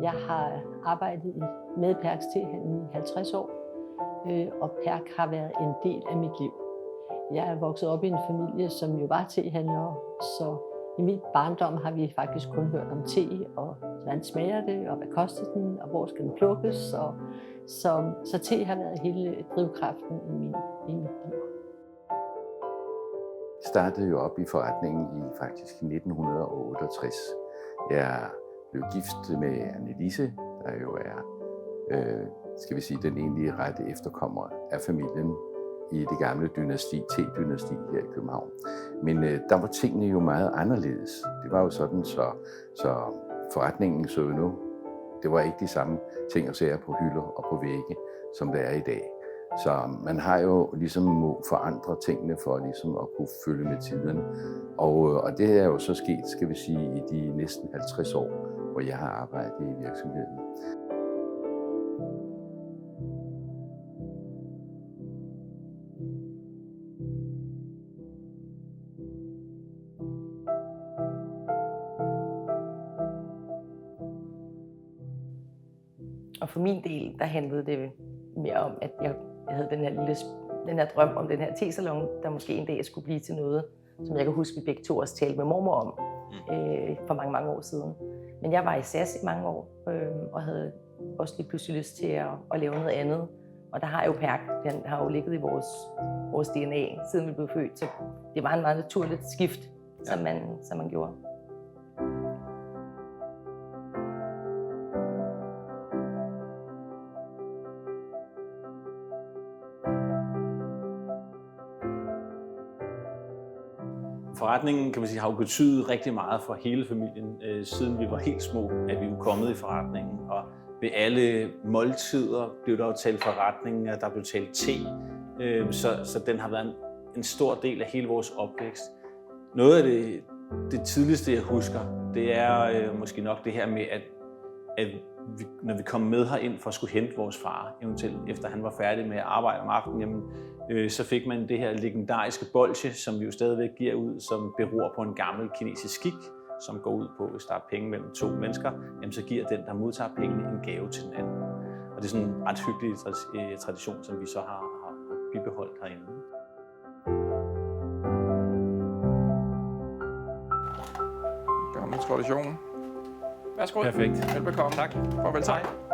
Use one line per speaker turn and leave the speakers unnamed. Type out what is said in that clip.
Jeg har arbejdet med Perks tehandel i 50 år, og Perk har været en del af mit liv. Jeg er vokset op i en familie, som jo var tehandlere, så i min barndom har vi faktisk kun hørt om te, og hvordan smager det, og hvad koster den, og hvor skal den plukkes. Så te har været hele drivkraften i mit liv.
Jeg startede jo op i forretningen faktisk i 1968. Jeg blev gift med Annelise, der jo er, skal vi sige, den egentlige rette efterkommer af familien i det gamle dynasti, te-dynasti her i København. Men der var tingene jo meget anderledes. Det var jo sådan, så forretningen så nu, det var ikke de samme ting og sager på hylder og på vægge, som det er i dag. Så man har jo ligesom må forandre tingene for ligesom at kunne følge med tiden. Og det er jo så sket, skal vi sige, i de næsten 50 år, hvor jeg har arbejdet i virksomheden.
Og for min del, der handlede det mere om, at jeg havde den her drøm om den her tesalon, der måske en dag skulle blive til noget, som jeg kan huske, vi begge to også talte med mormor om for mange, mange år siden. Men jeg var i SAS i mange år, og havde også lige pludselig lyst til at lave noget andet. Og der har jo Perk, den har jo ligget i vores DNA, siden vi blev født, så det var en meget naturligt skift, som man gjorde.
Forretningen, kan man sige, har jo betydet rigtig meget for hele familien, siden vi var helt små, at vi var kommet i forretningen. Og ved alle måltider blev der jo talt forretningen, og der blev talt te. Så den har været en stor del af hele vores opvækst. Noget af det tidligste, jeg husker, det er måske nok det her med, at når vi kom med herind for at skulle hente vores far, eventuelt efter han var færdig med at arbejde om aftenen, jamen, så fik man det her legendariske bolsje, som vi jo stadigvæk giver ud, som beror på en gammel kinesisk skik, som går ud på, hvis der er penge mellem to mennesker, jamen, så giver den, der modtager pengene, en gave til den anden. Og det er sådan en ret hyggelig tradition, som vi så har bibeholdt herinde.
Gammel tradition. Værsgo.
Perfekt.
Velbekomme.
Tak.
Farvel.